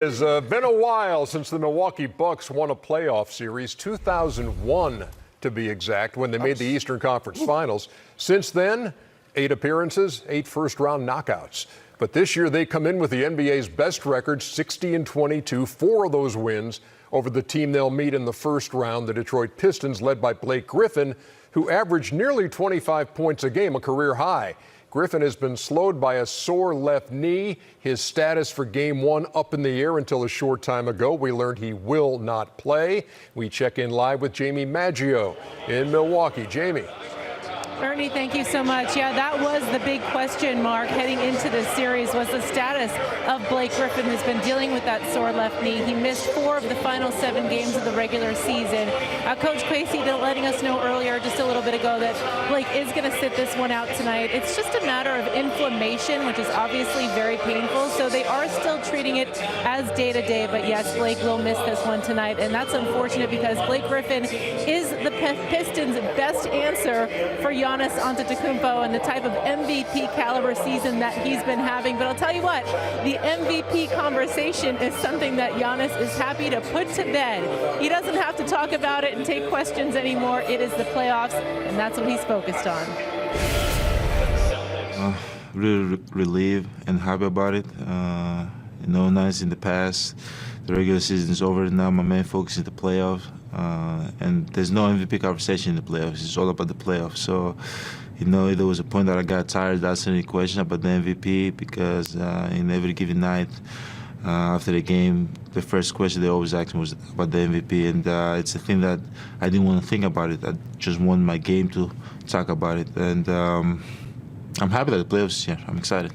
It's been a while since the Milwaukee Bucks won a playoff series, 2001 to be exact, when they made the Eastern Conference Finals. Since then, 8 appearances, 8 first-round knockouts. But this year they come in with the NBA's best record, 60-22, 4 of those wins over the team they'll meet in the first round, the Detroit Pistons, led by Blake Griffin, who averaged nearly 25 points a game, a career high. Griffin has been slowed by a sore left knee. His status for Game 1 up in the air until a short time ago. We learned he will not play. We check in live with Jamie Maggio in Milwaukee. Jamie. Ernie, thank you so much. Yeah, that was the big question mark heading into this series, was the status of Blake Griffin, who's been dealing with that sore left knee. He missed 4 of the final 7 games of the regular season. Coach Quasey letting us know earlier, just a little bit ago, that Blake is going to sit this one out tonight. It's just a matter of inflammation, which is obviously very painful, so they are still treating it as day-to-day. But yes, Blake will miss this one tonight, and that's unfortunate because Blake Griffin is the Pistons' best answer for Giannis Antetokounmpo and the type of MVP caliber season that he's been having. But I'll tell you what, the MVP conversation is something that Giannis is happy to put to bed. He doesn't have to talk about it and take questions anymore. It is the playoffs, and that's what he's focused on. Really relieved and happy about it. Nights in the past, the regular season is over now. My main focus is the playoffs. And there's no MVP conversation in the playoffs. It's all about the playoffs. So, there was a point that I got tired of asking any question about the MVP because in every given night after the game, the first question they always asked me was about the MVP. And it's a thing that I didn't want to think about it. I just wanted my game to talk about it. And I'm happy that the playoffs is here. I'm excited.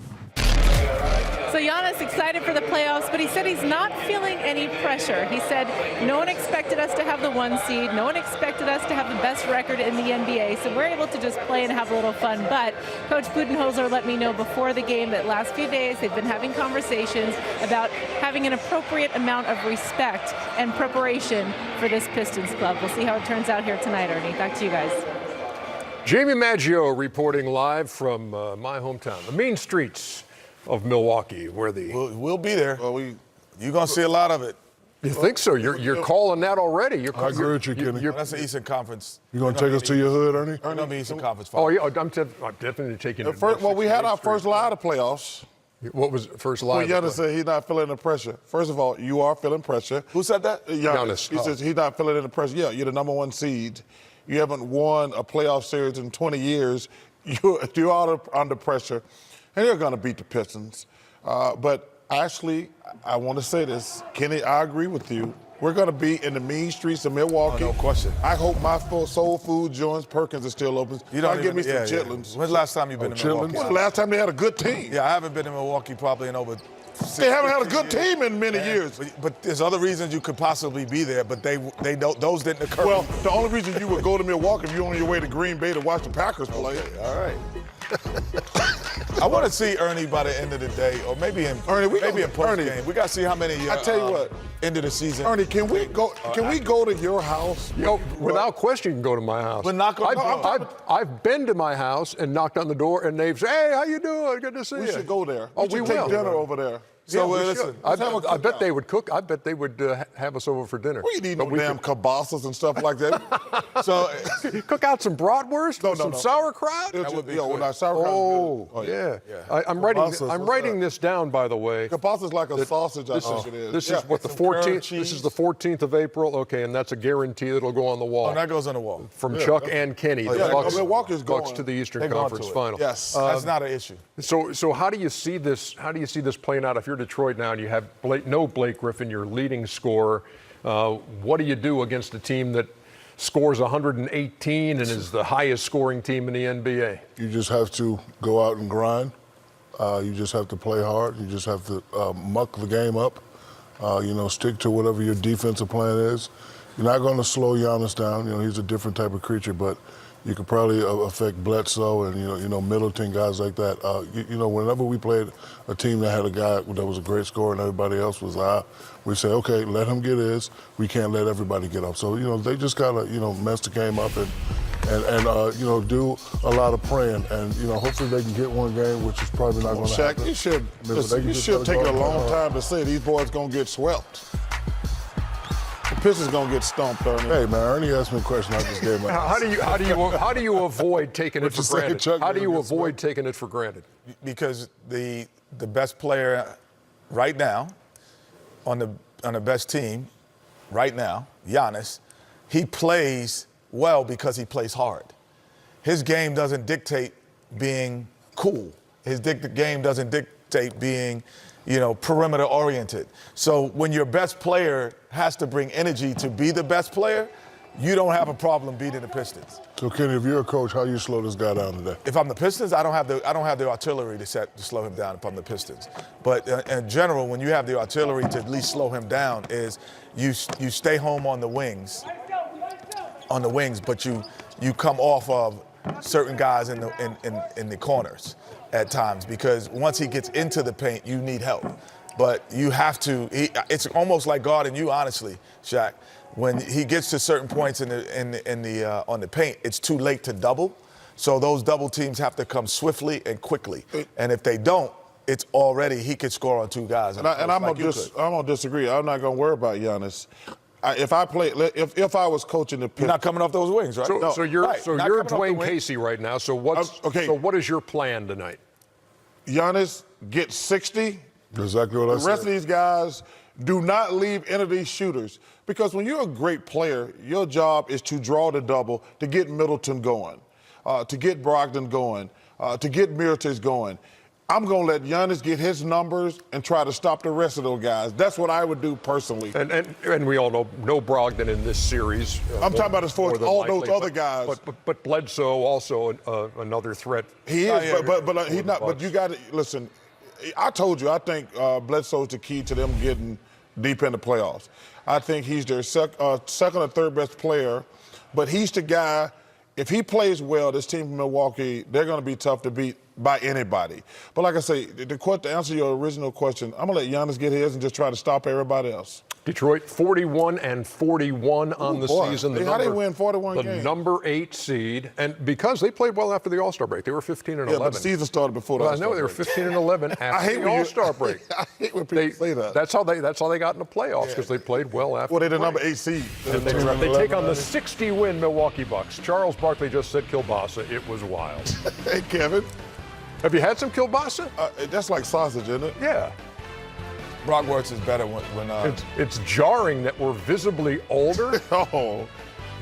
So Giannis excited for the playoffs, but he said he's not feeling any pressure. He said no one expected us to have the 1 seed. No one expected us to have the best record in the NBA. So we're able to just play and have a little fun. But Coach Budenholzer let me know before the game that last few days they've been having conversations about having an appropriate amount of respect and preparation for this Pistons club. We'll see how it turns out here tonight, Ernie. Back to you guys. Jamie Maggio reporting live from my hometown, the mean streets of Milwaukee, where the we'll be there. Well, you're gonna see a lot of it. You think so? You're calling that already. I agree with you, Kenny. That's the Eastern Conference. You gonna take us to your hood, Ernie? We're gonna be Eastern Conference. Oh yeah, I'm definitely taking it. Well, we had our first lie of the playoffs. What was first lie? Well, Giannis said he's not feeling the pressure. First of all, you are feeling pressure. Who said that? Giannis. He says he's not feeling any pressure. Yeah, you're the number 1 seed. You haven't won a playoff series in 20 years. You're out under pressure, and you're gonna beat the Pistons. But actually, I want to say this, Kenny, I agree with you. We're going to be in the mean streets of Milwaukee. Oh, no question. I hope my soul food joints, Perkins, is still open. You don't give me some chitlins. When's the last time you've been in Milwaukee? When's the last time they had a good team? Yeah, I haven't been in Milwaukee probably in over 6 They haven't had a good years. team in many years. But there's other reasons you could possibly be there, but those didn't occur. Well, the only reason you would go to Milwaukee if you're on your way to Green Bay to watch the Packers play. Okay, all right. I want to see Ernie by the end of the day, or maybe in post game. We got to see how many. I tell you what, end of the season. Ernie, can we go? Can we go to your house? Without question, you can go to my house. But knock on the door. I've been to my house and knocked on the door, and they've said, "Hey, how you doing? Good to see you." We should go there. Oh, we should we take will. dinner over there. So Yeah, listen, I bet they would cook. I bet they would have us over for dinner. We need no damn kibasas and stuff like that. so cook out some bratwurst, some sauerkraut. That would be good. sauerkraut. Yeah. I'm writing this down, by the way. Kibasa is like a sausage. I think it is. This is what, the 14th. This is the 14th of April. Okay, and that's a guarantee that'll go on the wall. Oh, that goes on the wall. From Chuck and Kenny. The Milwaukee's Bucks to the Eastern Conference Final. Yes, that's not an issue. So how do you see this? How do you see this playing out? If you're Detroit now and you have no Blake Griffin, your leading scorer, what do you do against a team that scores 118 and is the highest scoring team in the NBA? You just have to go out and grind. You just have to play hard. You just have to muck the game up. Stick to whatever your defensive plan is. You're not going to slow Giannis down. He's a different type of creature, but you could probably affect Bledsoe and Middleton, guys like that. Whenever we played a team that had a guy that was a great scorer and everybody else was we say, okay, let him get his. We can't let everybody get up. So they just gotta mess the game up and you know, do a lot of praying. And, you know, hopefully they can get one game, which is probably not going to happen. Shaq, you should, you should take a long time to say these boys going to get swept. The Pistons going to get stomped, Ernie. Hey, man, Ernie asked me a question. I just gave my How do you avoid taking it for granted? Chuck, How do you avoid taking it for granted? Because the best player right now on the best team right now, Giannis, he plays well because he plays hard. His game doesn't dictate being cool. His game doesn't dictate being, you know, perimeter oriented. So when your best player has to bring energy to be the best player, you don't have a problem beating the Pistons. So, Kenny, if you're a coach, how you slow this guy down today? If I'm the Pistons, I don't have the artillery to slow him down if I'm the Pistons. But in general, when you have the artillery to at least slow him down, is you stay home on the wings, but you come off of certain guys in the corners at times, because once he gets into the paint, you need help. But you have to. It's almost like guarding you, honestly, Shaq. When he gets to certain points on the paint, it's too late to double. So those double teams have to come swiftly and quickly. And if they don't, it's already he could score on two guys. And I'm gonna disagree. I'm not gonna worry about Giannis. If I was coaching the Pistons, you're not coming off those wings, right? So you're Dwayne Casey right now. So what is your plan tonight? Giannis gets 60. Exactly what I said. The rest of these guys do not leave any of these shooters, because when you're a great player, your job is to draw the double, to get Middleton going, to get Brogdon going, to get Mirotic going. I'm going to let Giannis get his numbers and try to stop the rest of those guys. That's what I would do personally. And we all know Brogdon in this series. I'm talking about as far as all those other guys. But Bledsoe also another threat. He is, but he's not. But you got to listen. I told you, I think Bledsoe's the key to them getting deep in the playoffs. I think he's their second or third best player, but he's the guy. If he plays well, this team from Milwaukee, they're going to be tough to beat by anybody. But like I say, to answer your original question, I'm going to let Giannis get his and just try to stop everybody else. Detroit 41-41 on the season. How they win 41 games? The number 8 seed, and because they played well after the All-Star break, they were 15-11. Yeah, but the season started before the All-Star break. I know they were 15-11 after the All-Star break. I hate when people say that. That's how they got in the playoffs, because they played well after. Well, they're the number 8 seed. And they take on the 60-win Milwaukee Bucks. Charles Barkley just said kielbasa. It was wild. Hey, Kevin. Have you had some kielbasa? That's like sausage, isn't it? Yeah. Bratwurst is better when It's jarring that we're visibly older. Oh.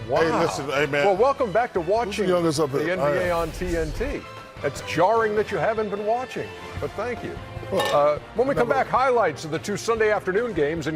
Wow. Hey, listen, hey, man. Well, welcome back to watching the NBA Oh, on TNT. It's jarring that you haven't been watching, but thank you. When we come back, highlights of the 2 Sunday afternoon games.